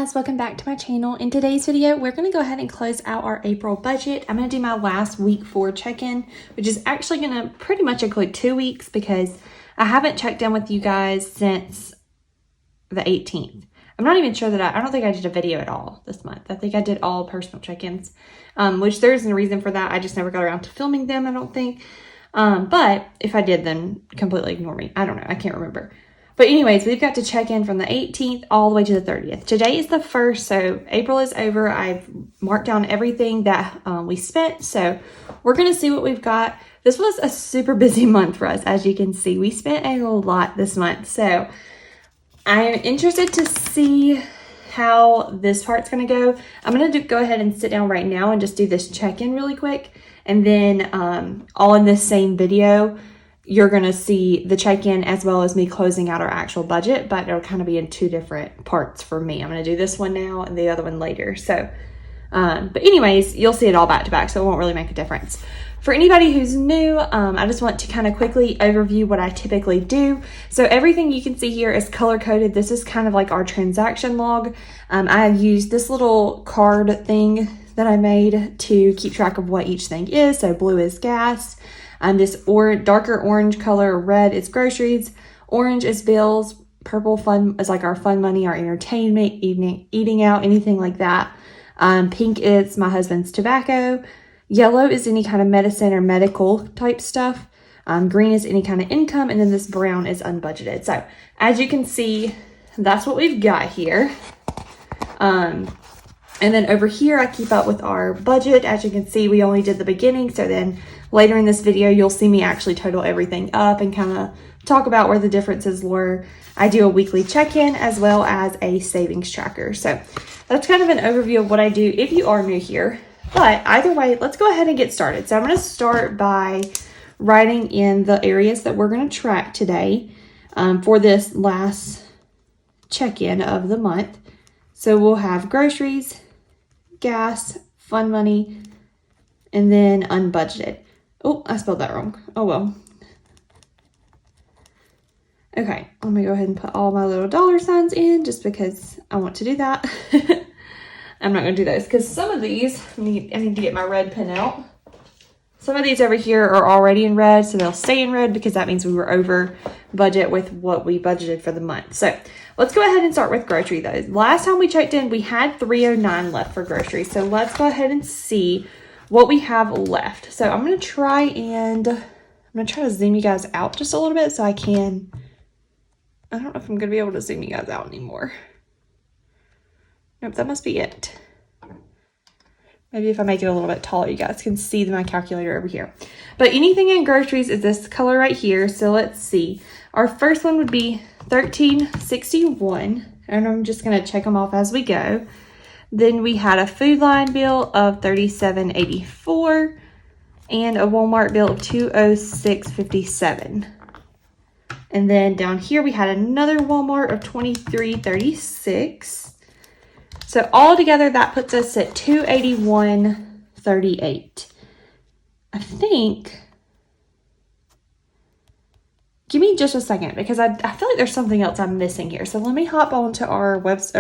guys, welcome back to my channel. In today's video, we're going to go ahead and close out our April budget. I'm going to do my last week 4 check-in, which is actually going to pretty much include 2 weeks because I haven't checked in with you guys since the 18th. I'm not even sure that I don't think I did a video at all this month. I think I did all personal check-ins, which there's a reason for that. I just never got around to filming them, I don't think. But if I did, then completely ignore me. I don't know. I can't remember. But anyways, we've got to check in from the 18th all the way to the 30th. Today is the 1st, so April is over. I've marked down everything that we spent, so we're going to see what we've got. This was a super busy month for us, as you can see. We spent a lot this month, so I'm interested to see how this part's going to go. I'm going to go ahead and sit down right now and just do this check-in really quick, and then all in this same video, you're going to see the check-in as well as me closing out our actual budget, but it'll kind of be in 2 different parts for me. I'm going to do this one now and the other one later. So, but anyways, you'll see it all back to back, so it won't really make a difference. For anybody who's new, I just want to kind of quickly overview what I typically do. So everything you can see here is color-coded. This is kind of like our transaction log. I used this little card thing that I made to keep track of what each thing is. So blue is gas. This darker orange color, red is groceries, orange is bills, purple fun is like our fun money, our entertainment, eating out, anything like that. Pink is my husband's tobacco. Yellow is any kind of medicine or medical type stuff. Green is any kind of income, and then this brown is unbudgeted. So as you can see, that's what we've got here. And then over here, I keep up with our budget. As you can see, we only did the beginning. So then later in this video, you'll see me actually total everything up and kind of talk about where the differences were. I do a weekly check-in as well as a savings tracker. So that's kind of an overview of what I do if you are new here. But either way, let's go ahead and get started. So I'm going to start by writing in the areas that we're going to track today for this last check-in of the month. So we'll have groceries, gas, fun money, and then unbudgeted. Oh, I spelled that wrong. Oh, well. Okay, let me go ahead and put all my little dollar signs in just because I want to do that. I'm not going to do those because some of these, I need to get my red pen out. Some of these over here are already in red, so they'll stay in red because that means we were over budget with what we budgeted for the month. So let's go ahead and start with grocery though. Last time we checked in, we had $309 left for groceries. So let's go ahead and see what we have left. So I'm going to try to zoom you guys out just a little bit so I don't know if I'm going to be able to zoom you guys out anymore. Nope, that must be it. Maybe if I make it a little bit taller, you guys can see my calculator over here. But anything in groceries is this color right here. So let's see. Our first one would be $13.61. And I'm just going to check them off as we go. Then we had a Food Line bill of $37.84 and a Walmart bill of $206.57. And then down here we had another Walmart of $23.36. So all together that puts us at $281.38. I think. Give me just a second because I feel like there's something else I'm missing here. So let me hop onto our website,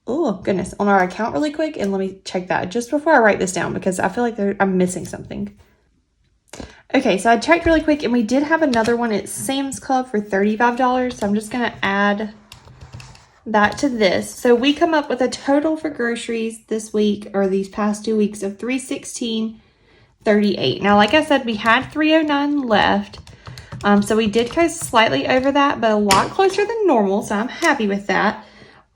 on our account really quick and let me check that just before I write this down because I feel like I'm missing something. Okay, so I checked really quick and we did have another one at Sam's Club for $35. So I'm just going to add that to this. So we come up with a total for groceries this week or these past 2 weeks of $316.38. Now, like I said, we had $309 left. So we did go slightly over that, but a lot closer than normal. So I'm happy with that.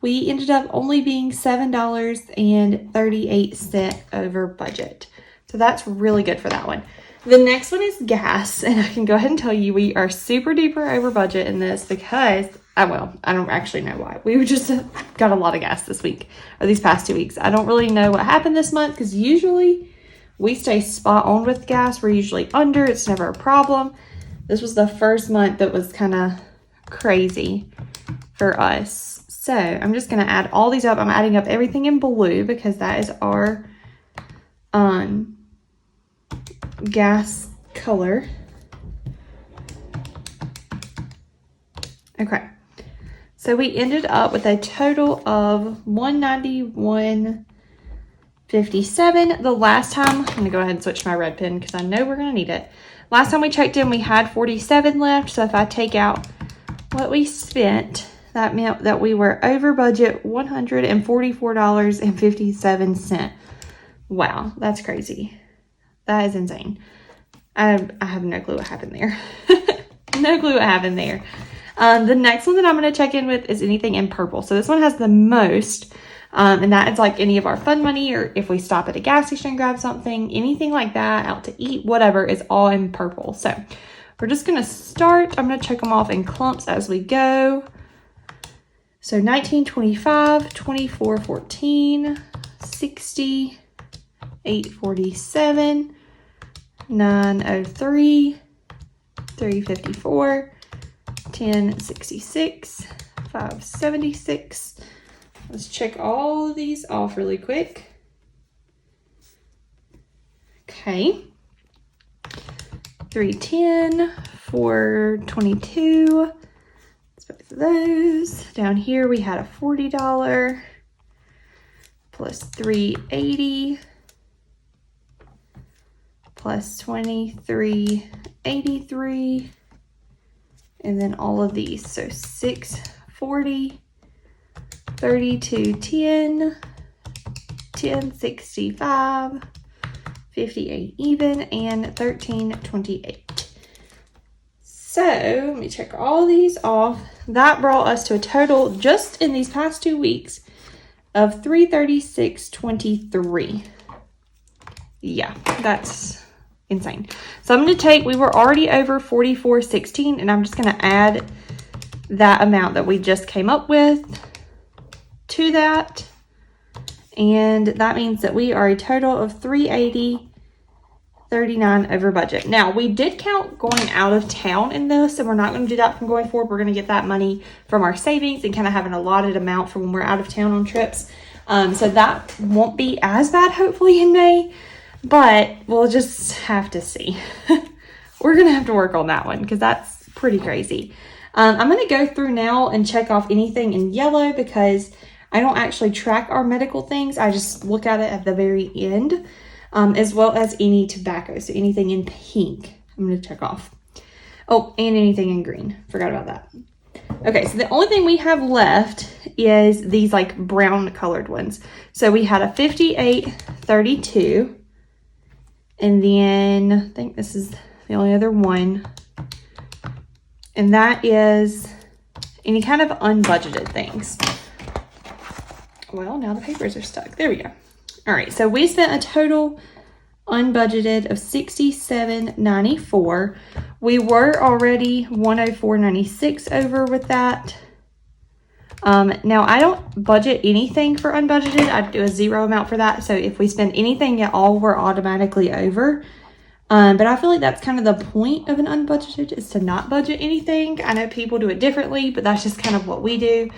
We ended up only being $7.38 over budget. So that's really good for that one. The next one is gas. And I can go ahead and tell you we are super duper over budget in this because, I don't actually know why. We just got a lot of gas this week or these past 2 weeks. I don't really know what happened this month because usually we stay spot on with gas. We're usually under. It's never a problem. This was the first month that was kind of crazy for us. So I'm just going to add all these up. I'm adding up everything in blue because that is our gas color. Okay. So we ended up with a total of $191.57. The last time, I'm gonna go ahead and switch my red pen because I know we're gonna need it. Last time we checked in, we had 47 left. So if I take out what we spent, that meant that we were over budget $144.57. Wow, that's crazy. That is insane. I have no clue what happened there. No clue what happened there. The next one that I'm going to check in with is anything in purple. So this one has the most, and that is like any of our fun money, or if we stop at a gas station and grab something, anything like that, out to eat, whatever, is all in purple. So we're just going to start. I'm going to check them off in clumps as we go. So 19.25, 24.14, 60, 8.47, 9.03, 3.54, 10.66, 5.76. Let's check all of these off really quick. Okay. 3.10, 4.22. Let's both of those. Down here we had a $40 plus 3.80 plus 23.83. And then all of these, so 6.40, 32.10, 10.65, 58 even, and 13.28. So let me check all these off. That brought us to a total just in these past 2 weeks of $336.23. Yeah, that's insane. So I'm going to take, we were already over $44.16, and I'm just going to add that amount that we just came up with to that. And that means that we are a total of $380.39 over budget. Now, we did count going out of town in this, and we're not going to do that from going forward. We're going to get that money from our savings and kind of have an allotted amount for when we're out of town on trips. So that won't be as bad, hopefully, in May. But we'll just have to see. We're going to have to work on that one because that's pretty crazy. I'm going to go through now and check off anything in yellow because I don't actually track our medical things. I just look at it at the very end, as well as any tobacco. So anything in pink, I'm going to check off. Oh, and anything in green. Forgot about that. Okay, so the only thing we have left is these like brown colored ones. So we had a 58.32. And then I think this is the only other one. And that is any kind of unbudgeted things. Well, now the papers are stuck. There we go. All right, so we spent a total unbudgeted of $67.94. We were already $104.96 over with that. Now I don't budget anything for unbudgeted. I do a zero amount for that. So if we spend anything at all, we're automatically over. But I feel like that's kind of the point of an unbudgeted, is to not budget anything. I know people do it differently, but that's just kind of what we do,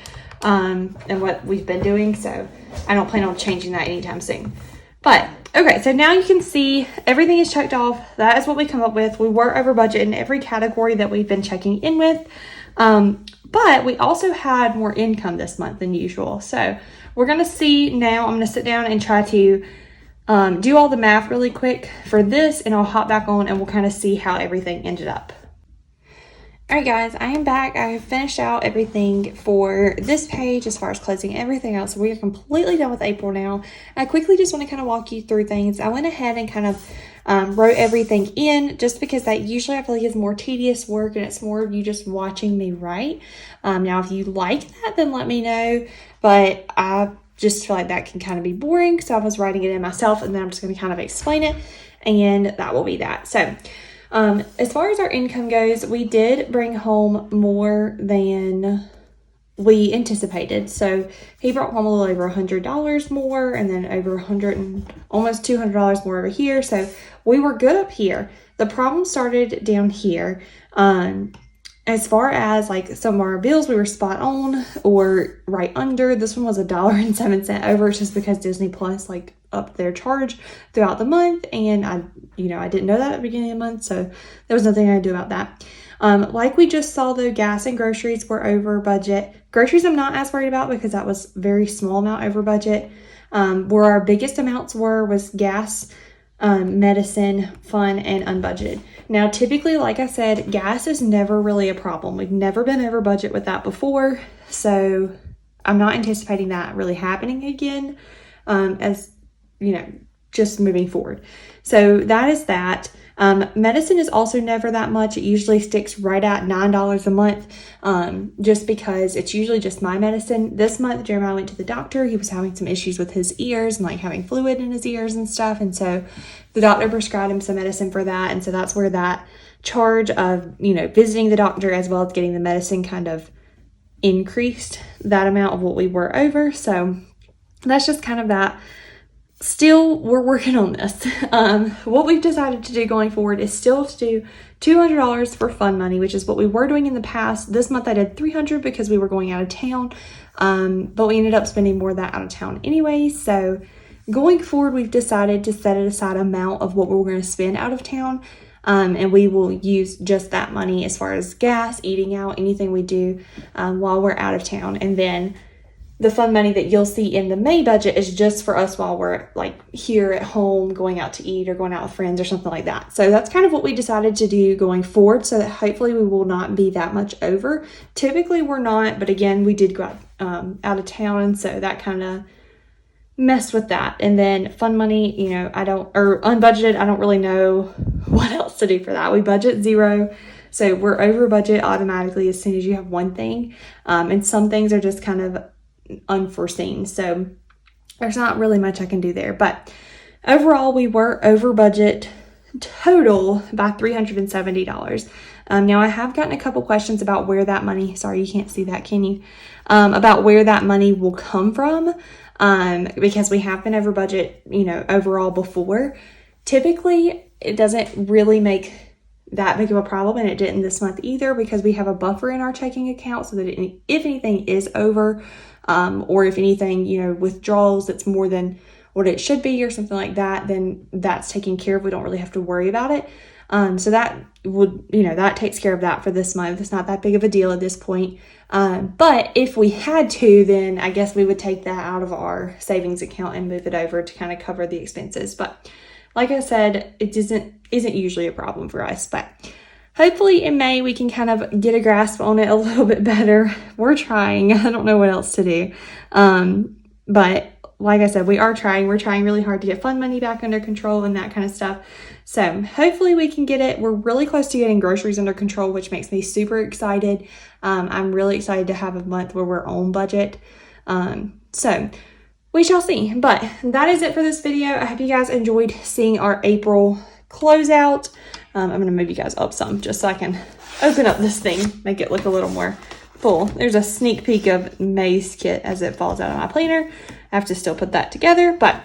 and what we've been doing. So I don't plan on changing that anytime soon. But okay, so now you can see everything is checked off. That is what we come up with. We were over budget in every category that we've been checking in with. But we also had more income this month than usual. So we're going to see now. I'm going to sit down and try to do all the math really quick for this, and I'll hop back on and we'll kind of see how everything ended up. All right, guys, I am back. I have finished out everything for this page as far as closing everything else. So we are completely done with April now. I quickly just want to kind of walk you through things. I went ahead and kind of wrote everything in, just because that usually I feel like is more tedious work and it's more of you just watching me write. Now, if you like that, then let me know. But I just feel like that can kind of be boring, so I was writing it in myself, and then I'm just going to kind of explain it, and that will be that. So as far as our income goes, we did bring home more than we anticipated. So he brought home a little over $100 more, and then over almost $200 more over here. So we were good up here. The problem started down here. as far as like some of our bills, we were spot on or right under. This one was $1.07 over, just because Disney Plus like upped their charge throughout the month, and I didn't know that at the beginning of the month, so there was nothing I could do about that. Like we just saw though, gas and groceries were over budget. Groceries I'm not as worried about because that was very small amount over budget. Where our biggest amounts was gas, medicine, fun, and unbudgeted. Now, typically, like I said, gas is never really a problem. We've never been over budget with that before, so I'm not anticipating that really happening again, as just moving forward. So that is that. Medicine is also never that much. It usually sticks right at $9 a month, just because it's usually just my medicine. This month, Jeremiah went to the doctor. He was having some issues with his ears and like having fluid in his ears and stuff. And so the doctor prescribed him some medicine for that. And so that's where that charge of, visiting the doctor as well as getting the medicine kind of increased that amount of what we were over. So that's just kind of that. Still, we're working on this. What we've decided to do going forward is still to do $200 for fun money, which is what we were doing in the past. This month I did $300 because we were going out of town, but we ended up spending more of that out of town anyway. So going forward, we've decided to set aside amount of what we're going to spend out of town, and we will use just that money as far as gas, eating out, anything we do while we're out of town. And then the fun money that you'll see in the May budget is just for us while we're like here at home, going out to eat or going out with friends or something like that. So that's kind of what we decided to do going forward, so that hopefully we will not be that much over. Typically we're not, but again, we did go out of town, and so that kind of messed with that. And then fun money, unbudgeted, I don't really know what else to do for that. We budget $0. So we're over budget automatically as soon as you have one thing. And some things are just kind of unforeseen, so there's not really much I can do there. But overall, we were over budget total by $370. Now I have gotten a couple questions about where that money, sorry you can't see that, can you, about where that money will come from, because we have been over budget overall before. Typically it doesn't really make that big of a problem, and it didn't this month either, because we have a buffer in our checking account so that if anything is over, or if anything, withdrawals that's more than what it should be or something like that, then that's taken care of. We don't really have to worry about it. So that would, that takes care of that for this month. It's not that big of a deal at this point. But if we had to, then I guess we would take that out of our savings account and move it over to kind of cover the expenses. But like I said, it isn't usually a problem for us, but hopefully in May we can kind of get a grasp on it a little bit better. We're trying. I don't know what else to do. But like I said, we are trying. We're trying really hard to get fun money back under control and that kind of stuff. So hopefully we can get it. We're really close to getting groceries under control, which makes me super excited. I'm really excited to have a month where we're on budget. So we shall see. But that is it for this video. I hope you guys enjoyed seeing our April closeout. I'm going to move you guys up some just so I can open up this thing, make it look a little more full. There's a sneak peek of May's kit as it falls out of my planner. I have to still put that together, but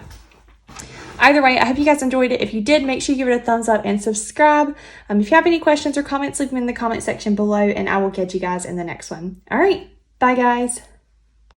either way, I hope you guys enjoyed it. If you did, make sure you give it a thumbs up and subscribe. If you have any questions or comments, leave them in the comment section below, and I will catch you guys in the next one. All right, bye guys.